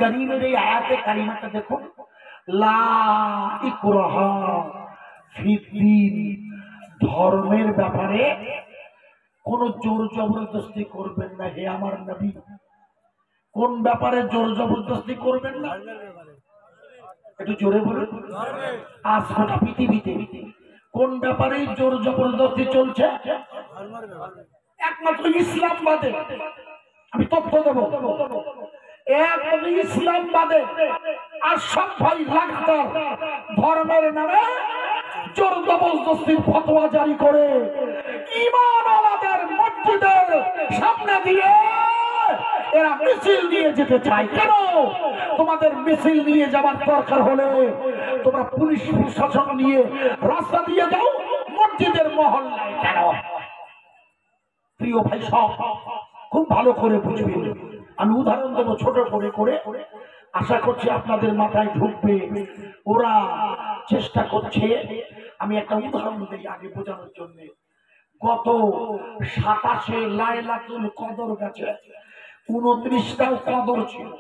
কারীমের এই আয়াতে কারিমাটা দেখুন, লা ইকরাহা ফিদ্দীন, ধর্মের ব্যাপারে কোন জোর জবরদস্তি করবেন না হে আমার নবী। কোন ব্যাপারে জোর জবরদস্তি করবেন না? একটু জোরে বলুন। আজ গোটা পৃথিবীতে কোন ব্যাপারে জোর জবরদস্তি চলছে? একমাত্র ইসলাম বাদে। আমি তথ্য দেব, একমাত্র ইসলাম বাদে আর সব ভাই লাগাতার ধর্মের নামে জোর জবরদস্তির ফতোয়া জারি করে ঈমানওয়ালাদের মসজিদের সামনে দিয়ে এরা মিছিল নিয়ে যেতে চায়। কেন? তোমাদের মিছিল নিয়ে যাবার দরকার হলে তোমরা পুলিশ প্রশাসন নিয়ে রাস্তা দিয়ে যাও, মসজিদের মহল্লায় কেন? প্রিয় ভাই সব খুব ভালো করে বুঝবেন। আমি উদাহরণ দেবো ছোট করে করে, আশা করছি আপনাদের মাথায় ঢুকবে। ওরা চেষ্টা করছে, আমি একটা উদাহরণ দিই আগে বোঝানোর জন্য। গত 27-এ লাইলাতুল কদর গেছে, 29টাও কদর ছিল,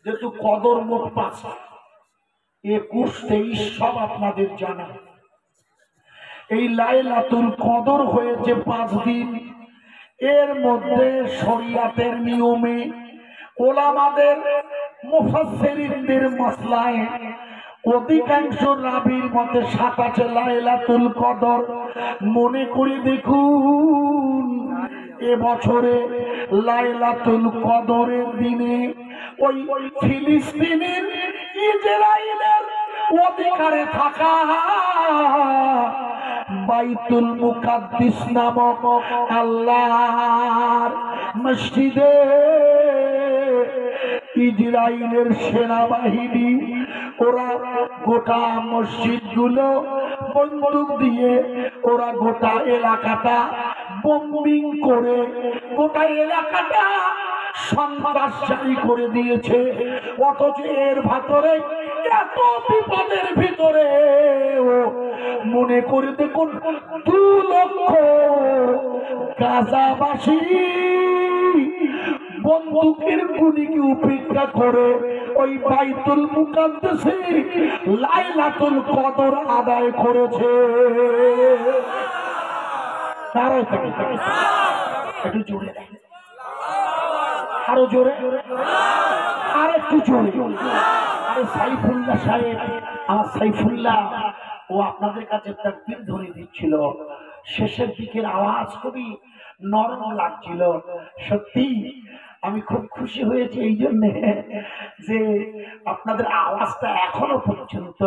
যেহেতু কদর মোট 5টা, 21, 23 সব আপনাদের জানা। এই লাইলাতুল কদর হয়েছে 5 দিন। এর মধ্যে শরিয়াতের নিয়মে ওলামাদের মুফাসসিরিনদের মাসলায় অধিকাংশ রাবির মতে 27 লাইলাতুল কদর। মনে করে দেখুন এবছরে লাইলাতুল কদরের দিনে ওই ফিলিস্তিনের ইসরায়েলের অধিকারে থাকা বাইতুল মুকাদ্দিস নামক আল্লাহর মসজিদে ইসরায়েলের সেনাবাহিনী ওরা গোটা মসজিদগুলো বন্দুক দিয়ে ওরা গোটা এলাকাটা বোম্বিং করে গোটা এলাকাটা সন্ত্রাসী করে দিয়েছে। অথচ এর ভিতরে এত বিপদের ভিতরে মনে করে দেখুন 2 লক্ষ গাজাবাসী বন্দুকের গুলিকে উপেক্ষা করে ওই বাইতুল মুকাদ্দাসে লাইলাতুল কদর আদায় করেছে। একটু জোরে, আরো জোরে, আর একটু জোরে। আরে সাইফুল্লাহ সাহেব, আমার সাইফুল্লাহ, ও আপনাদের কাছে তাকবীর ধরে দিচ্ছিল। শেষের দিকের আওয়াজ খুবই নরম লাগছিল। সত্যি আমি খুব খুশি হয়েছি এই জন্যে যে আপনাদের আওয়াজটা এখনো পর্যন্ত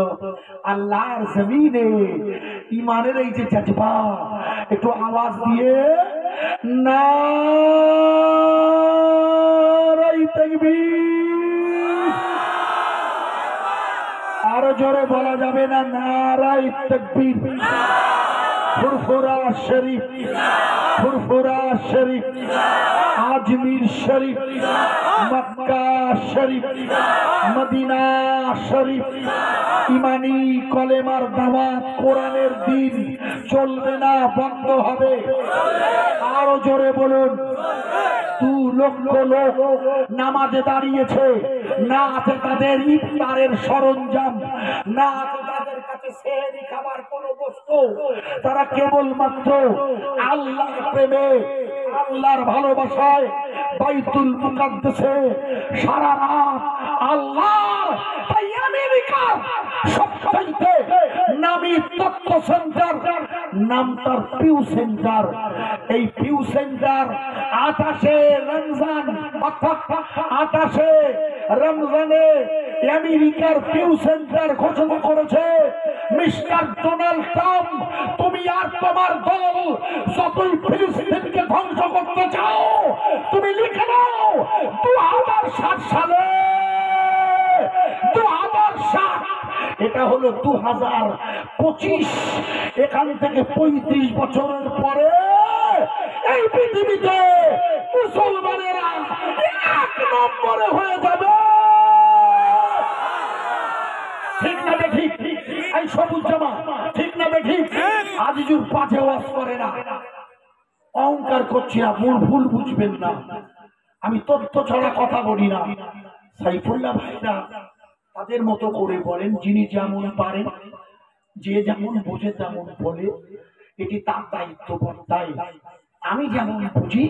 আল্লাহর জমিনে ইমানের এই যে জজবা, একটু আওয়াজ দিয়ে নারায়ে তাকবীর, আরো জোরে বলা যাবে না? নারায়ে তাকবীর। ফুরফুরা শরীফ, ফুরফুরা শরীফ, আজমির শরীফ, মক্কা শরীফ, মদিনা শরীফ, ইমানি কলেমার দাওয়াত কোরআনের দিন চলবে না, বন্ধ হবে। আরো জোরে বলুন। 2 লক্ষ লোক নামাজে দাঁড়িয়েছে, না আছে তাদের ইফতারের সরঞ্জাম, না আছে তাদের কাছে সেহরি খাবার কোন বস্তু। তারা কেবলমাত্র আল্লাহর প্রেমে, আল্লাহর ভালোবাসায় বাইতুল মুকাদ্দাসে সারা রাত আল্লাহ। তাই আমেরিকার সবচাইতে নামী তথ্য সেন্টার, নাম তার পিউ সেন্টার। এই পিউ সেন্টার 28 রমজান, 28 রমজানে আমেরিকার পিউ সেন্টার ঘোষণা করেছে, মিস্টার ডোনাল্ড ট্রাম্প, তুমি আর তোমার দল যতই ফিলিস্তিনকে ধ্বংস করতে চাও, তুমি লিখে নাও 2060 সালে, 2060, এটা হলো 2025। এখান থেকে 35 বছরের পরে এই পৃথিবীতে মুসলমানেরা 1 নম্বরে হয়ে যাবে। ঠিক না বেঠিক? এই সবুজ জামা, ঠিক না বেঠিক? আজিজুর পাছে ওয়াজ করে না, অহংকার করছি না, ভুল বুঝবেন না। আমি তথ্য ছাড়া কথা বলি না। সাইফুল্লাহ ভাইরা তাদের মতো করে বলেন, যিনি যেমন পারেন, যে যেমন বোঝে তেমন বলে, এটি তার দায়িত্ব বর্তায়। আমি যেমন বুঝি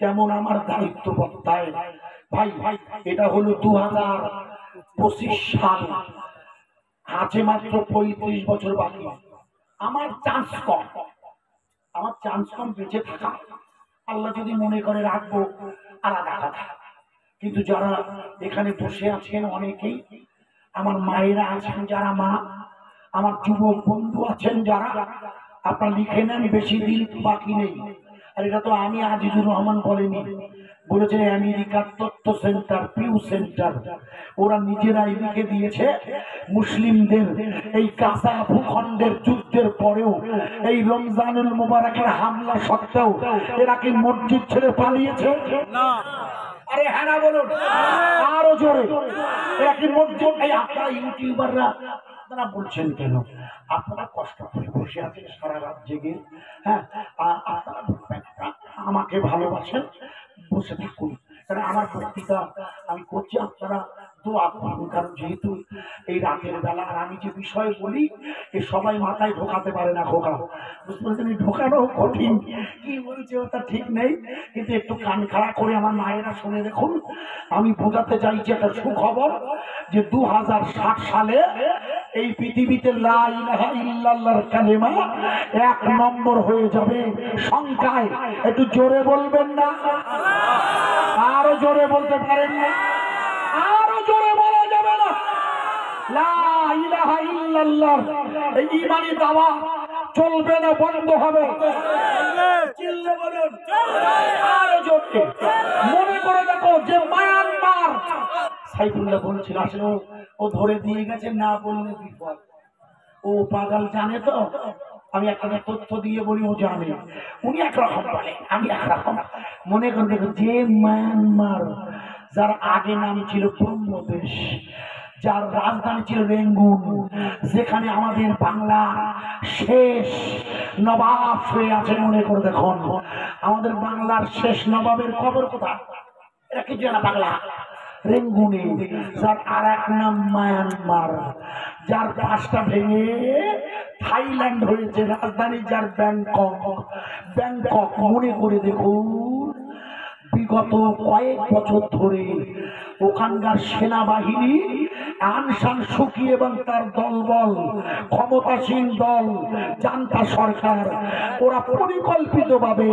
তেমন আমার দায়িত্ব বর্তায়। ভাই ভাই, এটা হলো 2025 সাল, আছে মাত্র 35 বছর বাকি। আমার চান্স কম, আমার চান্স কম বেঁচে থাকা। আল্লাহ যদি মনে করে রাখবো আলাদা কথা, কিন্তু যারা এখানে বসে আছেন অনেকেই, আমার মায়েরা আছেন যারা মা, আমার যুবক বন্ধু আছেন যারা, আপনারা লিখে নেন, বেশি দিন বাকি নেই। আর এটা তো আমি আজিজুর রহমান বলেনি, বলেছে আমেরিকার তথ্য সেন্টার, পিউ সেন্টার, ওরা নিজেরাই লিখে দিয়েছে মুসলিমদের এই কাসা ভূখণ্ডের যুদ্ধের পরেও, এই রমজানুল মুবারকের হামলা সত্ত্বেও এরা কি মসজিদ ছেড়ে পালিয়েছে? না। আরে হ্যাঁ না বলুন আরো জোরে। এরা কি মসজিদ? এই আপনারা ইউটিউবাররা আপনারা বলছেন কেন? আপনারা কষ্ট করে বসে আছেন সারা রাত জেগে, হ্যাঁ, আপনারা আমাকে ভালোবাসেন, বসে থাকুন। কারণ আমার বক্তৃতা আমি করছি, আপনারা দোয়া করুন। কারণ যেহেতু এই রাতের বেলা, আর আমি যে বিষয় বলি এ সবাই মাথায় ঢোকাতে পারে না, খোকা বুঝতে পারছেন, ঢোকানো কঠিন, কি বলছে ওটা ঠিক নেই, কিন্তু একটু কান খাড়া করে আমার মায়েরা শুনে দেখুন। আমি বোঝাতে চাইছি একটা সুখবর, যে 2060 সালে এই পৃথিবীতে লা ইলাহা ইল্লাল্লাহর কালেমা 1 নম্বর হয়ে যাবে সংখ্যায়। একটু জোরে বলবেন না? আরো জোরে বলতে পারেন না? আরো জোরে বলা যাবে না? লা ইলাহা ইল্লাল্লাহ এই ঈমানি দাওয়া চলবে না, বন্ধ হবে। চিল্লে বলুন আরো জোরে। মনে করে দেখো যে মায়ানমার, সাইফুল্লাহ বলছিল আসলে ও ধরে দিয়ে গেছে, না বললে বিপদ। ও পাগল জানে তো, আমি একটা তথ্য দিয়ে বলি, ও জানে। উনি একরকম বলে, আমি একরকম। মনে করে দেখো যে মায়ানমার, যার আগে নাম ছিল ব্রহ্মদেশ, যার রাজধানী ছিল রেঙ্গুন, যেখানে আমাদের বাংলা শেষ নবাব শুয়ে আছে, মনে করে দেখুন আমাদের বাংলার শেষ নবাবের কবর কোথায়? এটা কি জানা? বাংলা রেঙ্গুনে। যার আর এক নাম মায়ানমার, যার পাঁচটা ভেঙে থাইল্যান্ড হয়েছে, রাজধানী যার ব্যাংকক। ব্যাংকক মনে করে দেখুন, বিগত কয়েক বছর ধরে ওখানকার সেনাবাহিনী আং সান সুকি এবং তার দলবল, ক্ষমতাসীন দল জান্তা সরকার, ওরা পরিকল্পিতভাবে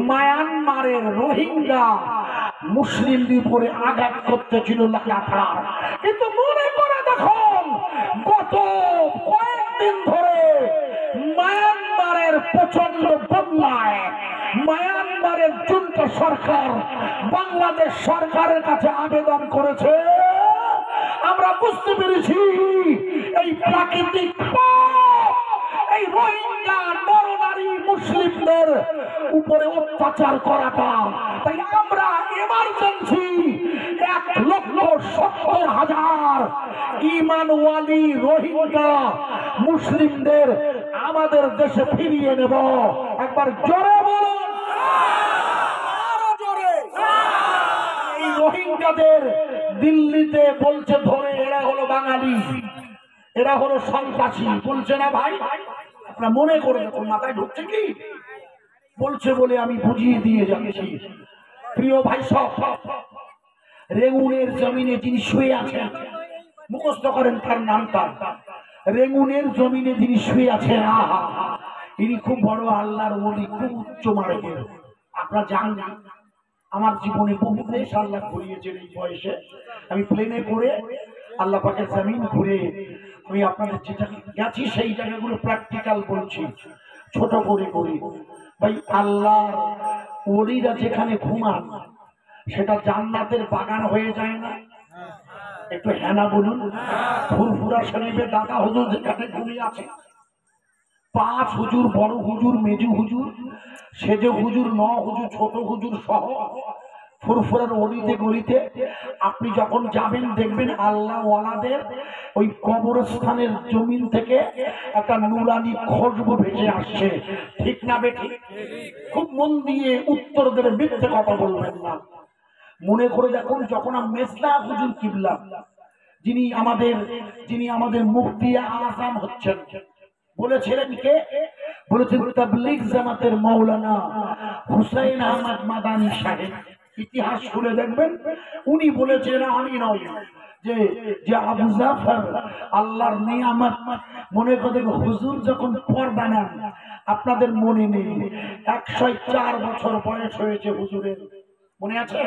মায়ানমারের রোহিঙ্গা মুসলিমদের উপরে আঘাত করতেছিল লাগাতার। কিন্তু মনে করে দেখুন, গত কয়েকদিন ধরে মায়ানমারের প্রচন্ড বন্যায় মায়ানমারের জুন্টা সরকার বাংলাদেশ সরকারের কাছে আবেদন করেছে। আমরা বুঝতে পেরেছি এই প্রাকৃতিক এই রোহিঙ্গা নরনারী মুসলিমদের উপরে অত্যাচার করাটা, তাই আমরা এমার্জেন্সি 1,70,000 ঈমানওয়ালী রোহিঙ্গা মুসলিমদের আমাদের দেশে ফিরিয়ে নেব। একবার জোরে বলুন, আরো জোরে। এই রোহিঙ্গাদের দিল্লিতে বলছে ধরে, এরা হলো বাঙালি, এরা হলো সন্ত্রাসী, বলছে না ভাই? আপনারা মনে করে দেখুন, মাথায় ঢুকছে কি বলছে বলে আমি বুঝিয়ে দিয়ে যাচ্ছি। প্রিয় ভাই সব, রেঙ্গুনের জমিনে যিনি শুয়ে আছেন, মুখস্থ করেন তার নামটা, রেঙ্গুনের জমিনে যিনি শুয়ে আছেন, আহা, ইনি খুব বড় আল্লাহর ওলি, খুব উচ্চ মার্গের। আপনারা জানেন আমার জীবনে বহু দেশ আল্লাহ ঘুরিয়েছেন। এই বয়সে আমি প্লেনে করে আল্লাহ পাকের জমিন ঘুরে আমি আপনাদের যেটা গেছি সেই জায়গাগুলো প্র্যাকটিক্যাল বলছি, ছোট করে করি। ভাই আল্লাহ ওলিরা যেখানে ঘুমান সেটা জান্নাতের বাগান হয়ে যায় না? একটু হ্যাঁ না বলুন। ফুরফুরা শরীফের দাদা হুজুর যেখানে ঘুমিয়ে আছে, 5 হুজুর, বড় হুজুর, মেজু হুজুর, সেজে হুজুর, 9 হুজুর, ছোট হুজুর সহ ফুরফুরার অলিতে গলিতে আপনি যখন যাবেন দেখবেন আল্লাহ ওয়ালাদের ওই কবরস্থানের জমিন থেকে একটা নুরানি খুশবু ভেসে আসছে। ঠিক না বেঠিক? খুব মন দিয়ে উত্তর দেবে, মিথ্যে কথা বলবেন না। মনে করে দেখুন, যখন মেসলা হুজুর কিবলা যিনি আমাদের মুফতি আযম হচ্ছেন, বলেছিলেন কে? বলেছেন তাবলীগ জামাতের মাওলানা হুসাইন আহমদ মাদানী সাহেব। ইতিহাস খুলে দেখবেন, উনি বলেছেন, আমি নয়, যে যে আবু জাফর আল্লাহর নিয়ামত। মনে করে হুজুর যখন পর্দা নেন, আপনাদের মনে নেই 104 বছর বয়স হয়েছে হুজুরের, মনে আছে?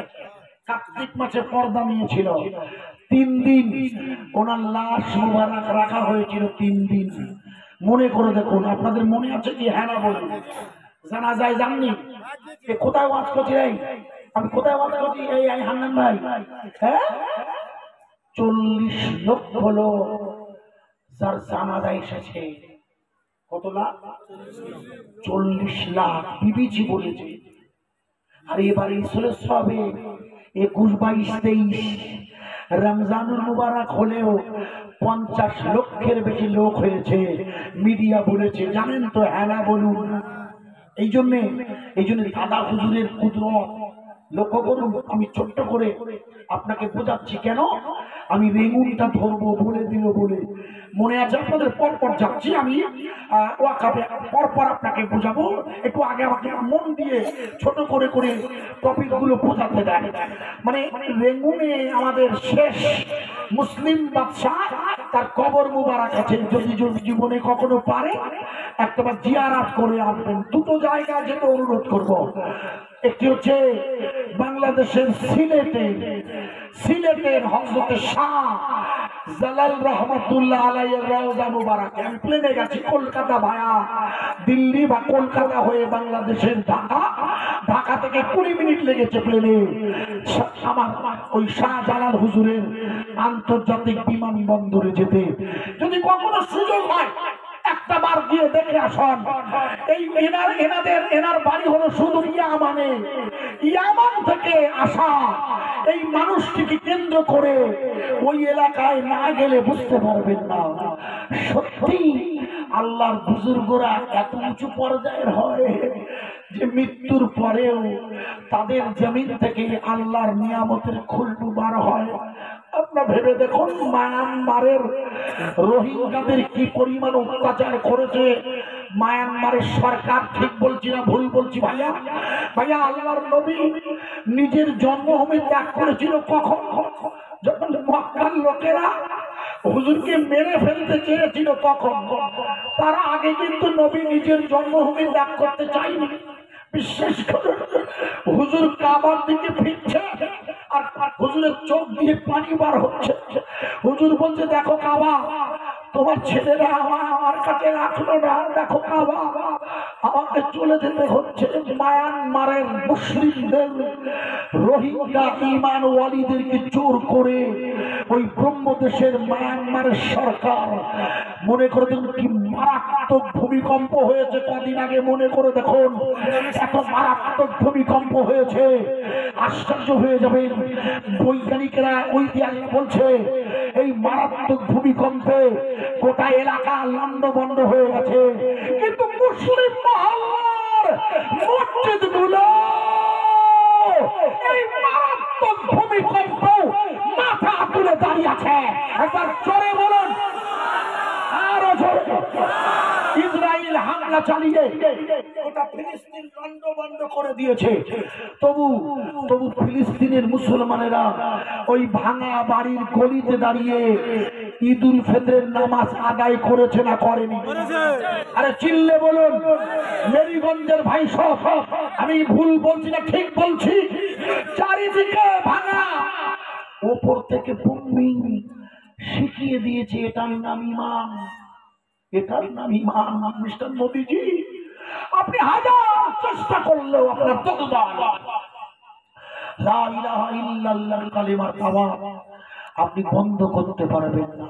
কার্তিক মাসে পর্দা নিয়েছিল, 3 দিন ওনার লাশ মুবারক রাখা হয়েছিল, 3 দিন। মনে করে দেখুন, আপনাদের মনে আছে কি? হ্যাঁ না বলুন। জানাজায় যাননি? কোথায় ওয়াজ করছি? আমি কোথায় ওয়াজ করছি? এই হান্নান ভাই, হ্যাঁ 40 লক্ষ লোক যার জানাজায় এসেছে। কত লাখ? 40 লাখ। বিবিজি বলেছে। আর এবার ইসলে সবে 21, 22, 23 রমজানুল মুবারক হলেও 50 লক্ষের বেশি লোক হয়েছে। মিডিয়া বলেছে, জানেন তো? হ্যাঁ না বলুন। এই জন্য দাদা হুজুরের কুদরত লক্ষ্য করুন। আমি ছোট্ট করে আপনাকে বোঝাচ্ছি কেন। আমি রেঙ্গুনটা ধরবো বলে দিল বলে, মনে আছে আপনাদের? পরপর যাচ্ছি আমি, ওয়াকাবে পরপর আপনাকে বোঝাবো। একটু আগে আমাকে মন দিয়ে ছোট করে করে টপিক গুলো বোঝাতে দেয়। মানে রেঙ্গুনে আমাদের শেষ মুসলিম বাদশাহ, তার কবর মুবারক আছে। যদি জীবনে কখনো পারে একটাবার জিয়ারত করে আসবেন। দুটো জায়গা যেতে অনুরোধ করব। একটি হচ্ছে বাংলাদেশের সিলেটের হযরত শাহ জালাল রহমাতুল্লাহ আলাইহির রওজা মুবারক। আমি প্লেনে গেছি কলকাতা ভায়া দিল্লি বা কলকাতা হয়ে বাংলাদেশের ঢাকা থেকে 20 মিনিট লেগেছে প্লেনে আমার ওই শাহ জালাল হুজুরের আন্তর্জাতিক বিমানবন্দরে যেতে। যদি কখনো সুযোগ হয় একটা বার গিয়ে দেখে আসুন। এই এনার বাড়ি হলো শুধু ইয়ামান থেকে আসা এই মানুষটিকে কেন্দ্র করে ওই এলাকায় না গেলে বুঝতে পারবেন না। সত্যি আল্লাহর বুজুর্গরা এত উঁচু পর্যায়ের হয় যে মৃত্যুর পরেও তাদের জমিন থেকে আল্লাহর নিয়ামতের খুশবু বার হয়। আপনারা ভেবে দেখুন, মায়ানমারের রোহিঙ্গাদের কি পরিমাণ অত্যাচার করেছে মায়ানমারের সরকার। ঠিক বলছি না ভুল বলছি? ভাইয়া আল্লাহর নবী নিজের জন্মভূমি ত্যাগ করেছিল কখন? যখন মক্কার লোকেরা হুজুরকে মেরে ফেলতে চেয়েছিল তখন। তার আগে কিন্তু নবী নিজের জন্মভূমি ত্যাগ করতে চাইনি। বিশেষ করে হুজুর কাবার দিকে ফিরছে আর হুজুরের চোখ দিয়ে পানি বার হচ্ছে। হুজুর বলছে, দেখো কাবা, তোমার ছেলেরা আমার কাছে রাখলো না, দেখো কাবা, আমাকে চলে যেতে হচ্ছে। মায়ানমারের মুসলিমদের রোহিঙ্গা ঈমান ওয়ালিদেরকে জোর করে ওই ব্রহ্মদেশের মায়ানমারের সরকার, মনে করে দেখুন কি মারাত্মক ভূমিকম্প হয়েছে কদিন আগে। মনে করে দেখুন, এত মারাত্মক ভূমিকম্প হয়েছে, আশ্চর্য হয়ে যাবেন। বৈজ্ঞানিকেরা ঐতিহাসিক বলছে এই মারাত্মক ভূমিকম্পে গোটা এলাকা লন্ডভন্ড হয়ে গেছে, কিন্তু মুসলিম মহল্লার মসজিদগুলো এই মারাত্মক ভূমিকম্প মাথা তুলে দাঁড়িয়ে আছে। একবার জোরে বলুন, আরো জোরে। ইসরায়েল হামলা চালিয়ে গোটা ফিলিস্তিন লন্ডভন্ড করে দিয়েছে, তবু ফিলিস্তিনের মুসলমানেরা ওই ভাঙা বাড়ির গলিতে দাঁড়িয়ে ঈদুল ফিতরের নামাজ আদায় করেছে না করেনি? আরে চিল্লে বলুন মেরিগঞ্জের ভাই সব, আমি ভুল বলছি না ঠিক বলছি? চারিদিকে ভাঙা, ওপর থেকে বুম্বিং শিখিয়ে দিয়েছে এটার নাম ইমান, এটার নাম ইমান। মিস্টার মোদিজি, আপনি হাজার চেষ্টা করলেও আপনার দখলদার লা ইলাহা ইল্লাল্লাহ কালিমার আওয়াজ আপনি বন্ধ করতে পারবেন না।